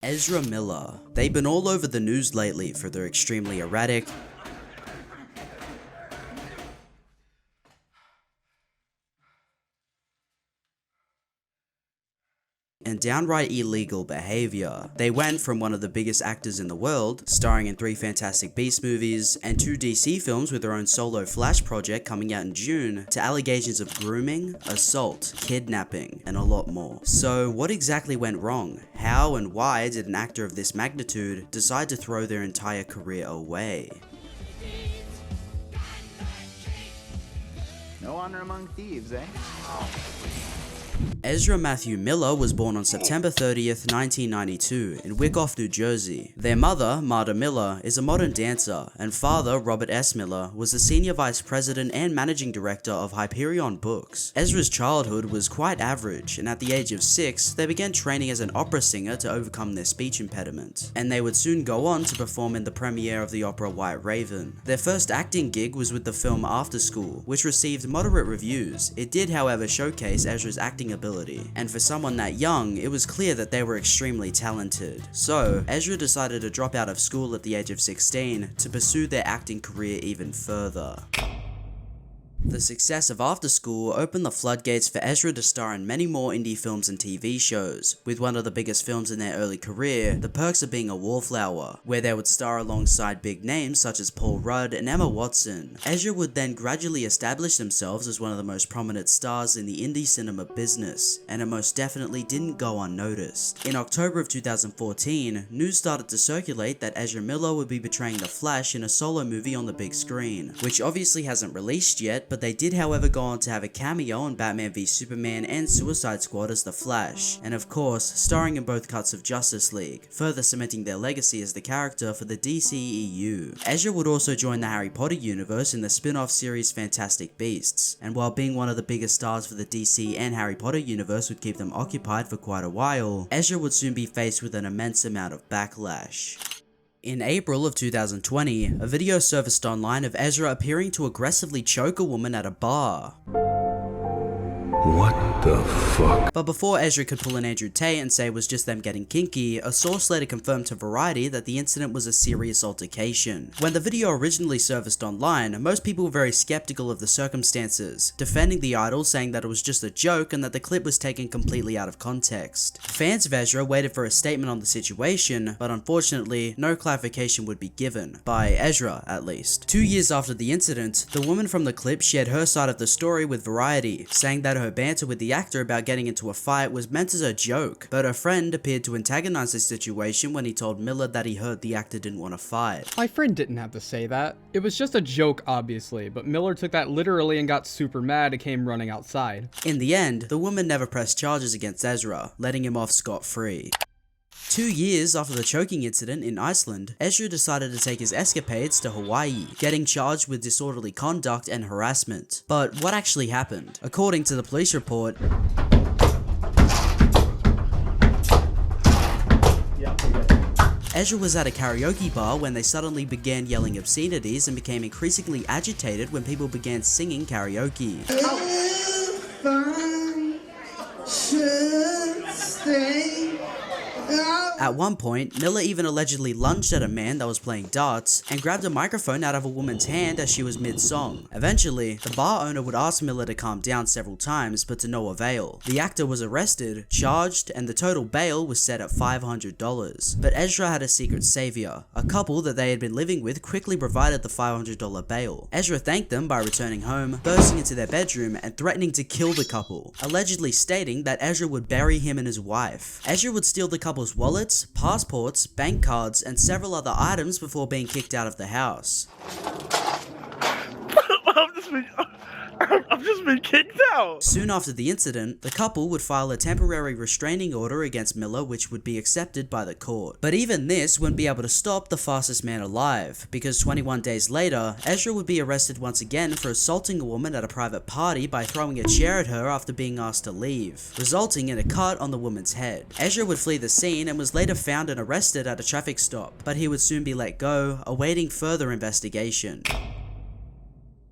Ezra Miller. They've been all over the news lately for their extremely erratic, and downright illegal behavior. They went from one of the biggest actors in the world, starring in 3 Fantastic Beasts movies and 2 DC films with their own solo Flash project coming out in June, to allegations of grooming, assault, kidnapping, and a lot more. So what exactly went wrong? How and why did an actor of this magnitude decide to throw their entire career away? No honor among thieves, eh? Ezra Matthew Miller was born on September 30th, 1992 in Wyckoff, New Jersey. Their mother, Marta Miller, is a modern dancer, and father, Robert S. Miller, was the senior vice president and managing director of Hyperion Books. Ezra's childhood was quite average, and at the age of 6, they began training as an opera singer to overcome their speech impediment, and they would soon go on to perform in the premiere of the opera White Raven. Their first acting gig was with the film After School, which received moderate reviews. It did, however, showcase Ezra's acting ability, and for someone that young, it was clear that they were extremely talented. So, Ezra decided to drop out of school at the age of 16 to pursue their acting career even further. The success of After School opened the floodgates for Ezra to star in many more indie films and TV shows, with one of the biggest films in their early career, The Perks of Being a Wallflower, where they would star alongside big names such as Paul Rudd and Emma Watson. Ezra would then gradually establish themselves as one of the most prominent stars in the indie cinema business, and it most definitely didn't go unnoticed. In October of 2014, news started to circulate that Ezra Miller would be portraying the Flash in a solo movie on the big screen, which obviously hasn't released yet, but they did however go on to have a cameo on Batman v Superman and Suicide Squad as the Flash, and of course, starring in both cuts of Justice League, further cementing their legacy as the character for the DCEU. Ezra would also join the Harry Potter universe in the spin-off series Fantastic Beasts, and while being one of the biggest stars for the DC and Harry Potter universe would keep them occupied for quite a while, Ezra would soon be faced with an immense amount of backlash. In April of 2020, a video surfaced online of Ezra appearing to aggressively choke a woman at a bar. What the fuck? But before Ezra could pull an Andrew Tate and say it was just them getting kinky, a source later confirmed to Variety that the incident was a serious altercation. When the video originally surfaced online, most people were very skeptical of the circumstances, defending the idol, saying that it was just a joke and that the clip was taken completely out of context. Fans of Ezra waited for a statement on the situation, but unfortunately, no clarification would be given, by Ezra at least. 2 years after the incident, the woman from the clip shared her side of the story with Variety, saying that her banter with the actor about getting into a fight was meant as a joke, but her friend appeared to antagonize the situation when he told Miller that he heard the actor didn't want to fight. My friend didn't have to say that. It was just a joke, obviously, but Miller took that literally and got super mad and came running outside. In the end, the woman never pressed charges against Ezra, letting him off scot-free. 2 years after the choking incident in Iceland, Ezra decided to take his escapades to Hawaii, getting charged with disorderly conduct and harassment. But what actually happened? According to the police report, Ezra was at a karaoke bar when they suddenly began yelling obscenities and became increasingly agitated when people began singing karaoke. At one point, Miller even allegedly lunged at a man that was playing darts and grabbed a microphone out of a woman's hand as she was mid-song. Eventually, the bar owner would ask Miller to calm down several times, but to no avail. The actor was arrested, charged, and the total bail was set at $500. But Ezra had a secret savior. A couple that they had been living with quickly provided the $500 bail. Ezra thanked them by returning home, bursting into their bedroom, and threatening to kill the couple, allegedly stating that Ezra would bury him and his wife. Ezra would steal the couple's wallets, passports, bank cards, and several other items before being kicked out of the house. I've just been kicked out! Soon after the incident, the couple would file a temporary restraining order against Miller, which would be accepted by the court. But even this wouldn't be able to stop the fastest man alive, because 21 days later, Ezra would be arrested once again for assaulting a woman at a private party by throwing a chair at her after being asked to leave, resulting in a cut on the woman's head. Ezra would flee the scene and was later found and arrested at a traffic stop, but he would soon be let go, awaiting further investigation.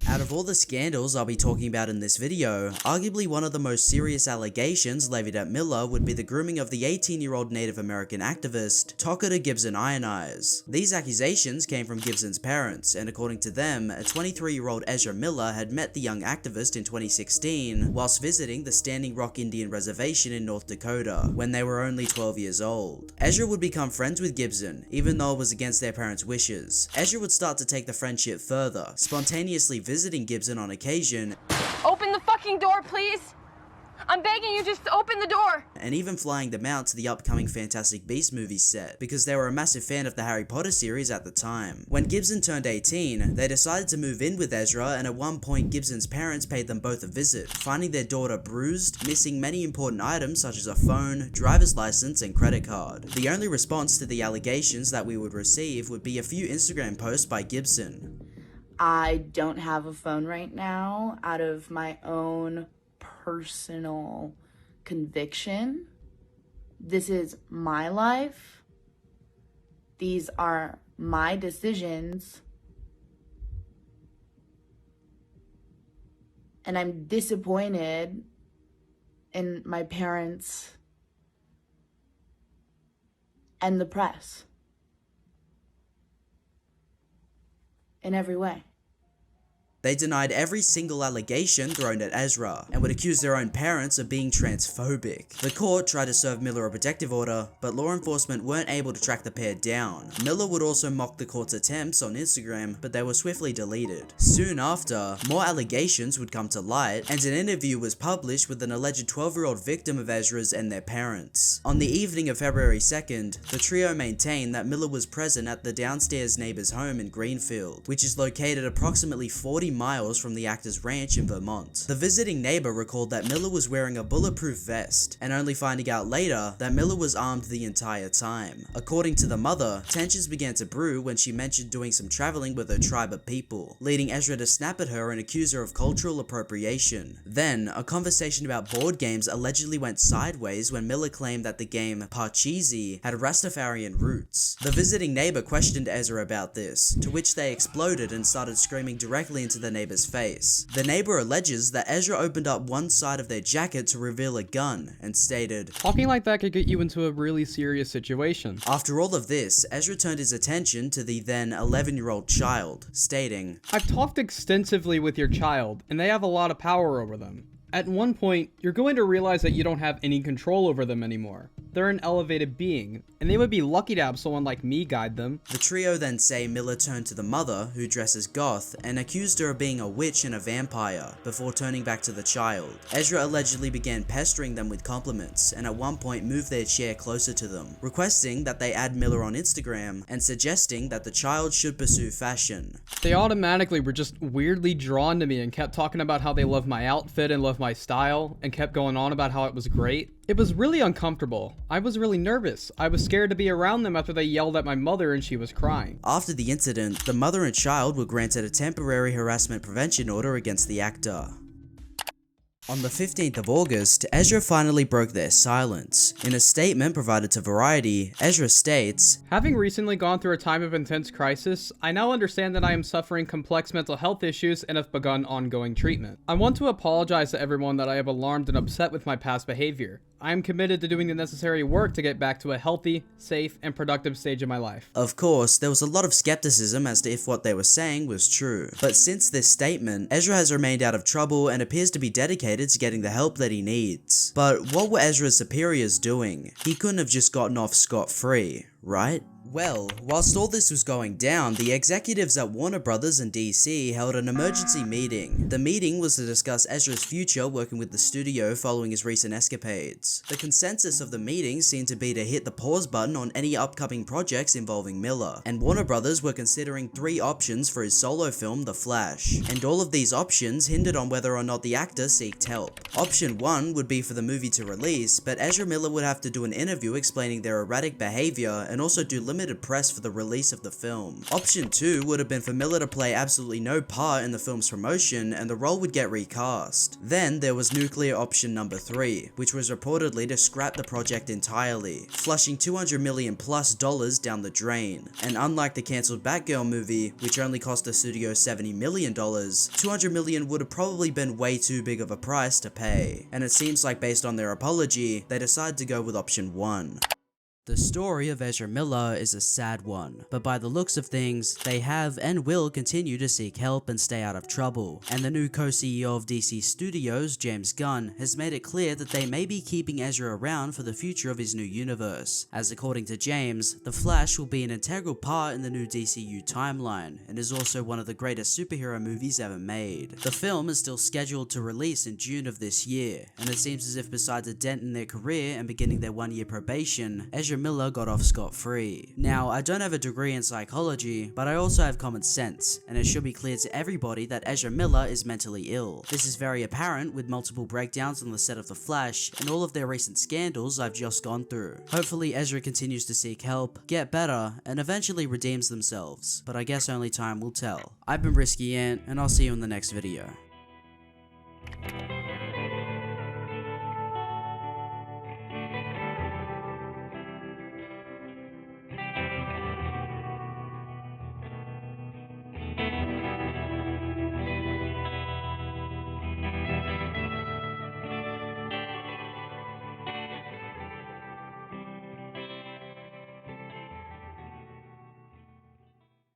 Out of all the scandals I'll be talking about in this video, arguably one of the most serious allegations levied at Miller would be the grooming of the 18-year-old Native American activist, Tokata Gibson Iron Eyes. These accusations came from Gibson's parents, and according to them, a 23-year-old Ezra Miller had met the young activist in 2016 whilst visiting the Standing Rock Indian Reservation in North Dakota, when they were only 12 years old. Ezra would become friends with Gibson, even though it was against their parents' wishes. Ezra would start to take the friendship further, spontaneously visiting Gibson on occasion, Open the fucking door, please! I'm begging you, just open the door! and even flying them out to the upcoming Fantastic Beasts movie set, because they were a massive fan of the Harry Potter series at the time. When Gibson turned 18, they decided to move in with Ezra, and at one point Gibson's parents paid them both a visit, finding their daughter bruised, missing many important items such as a phone, driver's license, and credit card. The only response to the allegations that we would receive would be a few Instagram posts by Gibson. I don't have a phone right now out of my own personal conviction. This is my life. These are my decisions. And I'm disappointed in my parents and the press in every way. They denied every single allegation thrown at Ezra, and would accuse their own parents of being transphobic. The court tried to serve Miller a protective order, but law enforcement weren't able to track the pair down. Miller would also mock the court's attempts on Instagram, but they were swiftly deleted. Soon after, more allegations would come to light, and an interview was published with an alleged 12-year-old victim of Ezra's and their parents. On the evening of February 2nd, the trio maintained that Miller was present at the downstairs neighbor's home in Greenfield, which is located approximately 40 miles from the actor's ranch in Vermont. The visiting neighbor recalled that Miller was wearing a bulletproof vest, and only finding out later that Miller was armed the entire time. According to the mother, tensions began to brew when she mentioned doing some traveling with her tribe of people, leading Ezra to snap at her and accuse her of cultural appropriation. Then, a conversation about board games allegedly went sideways when Miller claimed that the game Parcheesi had Rastafarian roots. The visiting neighbor questioned Ezra about this, to which they exploded and started screaming directly into the neighbor's face. The neighbor alleges that Ezra opened up one side of their jacket to reveal a gun and stated, Talking like that could get you into a really serious situation. After all of this, Ezra turned his attention to the then 11-year-old child, stating, I've talked extensively with your child, and they have a lot of power over them. At one point, you're going to realize that you don't have any control over them anymore. They're an elevated being, and they would be lucky to have someone like me guide them. The trio then say Miller turned to the mother, who dresses goth, and accused her of being a witch and a vampire, before turning back to the child. Ezra allegedly began pestering them with compliments, and at one point moved their chair closer to them, requesting that they add Miller on Instagram, and suggesting that the child should pursue fashion. They automatically were just weirdly drawn to me and kept talking about how they love my outfit and love my style, and kept going on about how it was great. It was really uncomfortable. I was really nervous. I was scared to be around them after they yelled at my mother and she was crying. After the incident, the mother and child were granted a temporary harassment prevention order against the actor. On the 15th of August, Ezra finally broke their silence. In a statement provided to Variety, Ezra states, Having recently gone through a time of intense crisis, I now understand that I am suffering complex mental health issues and have begun ongoing treatment. I want to apologize to everyone that I have alarmed and upset with my past behavior. I am committed to doing the necessary work to get back to a healthy, safe, and productive stage of my life. Of course, there was a lot of skepticism as to if what they were saying was true. But since this statement, Ezra has remained out of trouble and appears to be dedicated to getting the help that he needs. But what were Ezra's superiors doing? He couldn't have just gotten off scot-free, right? Well, whilst all this was going down, the executives at Warner Brothers and DC held an emergency meeting. The meeting was to discuss Ezra's future working with the studio following his recent escapades. The consensus of the meeting seemed to be to hit the pause button on any upcoming projects involving Miller, and Warner Brothers were considering 3 options for his solo film, The Flash, and all of these options hindered on whether or not the actor seeked help. Option 1 would be for the movie to release, but Ezra Miller would have to do an interview explaining their erratic behavior and also do limited limited press for the release of the film. Option 2 would have been for Miller to play absolutely no part in the film's promotion and the role would get recast. Then there was nuclear option number 3, which was reportedly to scrap the project entirely, flushing $200 million plus down the drain. And unlike the cancelled Batgirl movie, which only cost the studio $70 million, $200 million would have probably been way too big of a price to pay. And it seems like based on their apology, they decided to go with option 1. The story of Ezra Miller is a sad one, but by the looks of things, they have and will continue to seek help and stay out of trouble. And the new co-CEO of DC Studios, James Gunn, has made it clear that they may be keeping Ezra around for the future of his new universe, as according to James, The Flash will be an integral part in the new DCU timeline, and is also one of the greatest superhero movies ever made. The film is still scheduled to release in June of this year, and it seems as if besides a dent in their career and beginning their 1-year probation, Ezra Miller got off scot-free. Now, I don't have a degree in psychology, but I also have common sense, and it should be clear to everybody that Ezra Miller is mentally ill. This is very apparent with multiple breakdowns on the set of The Flash and all of their recent scandals I've just gone through. Hopefully Ezra continues to seek help, get better, and eventually redeems themselves, but I guess only time will tell. I've been Risky Ant, and I'll see you in the next video.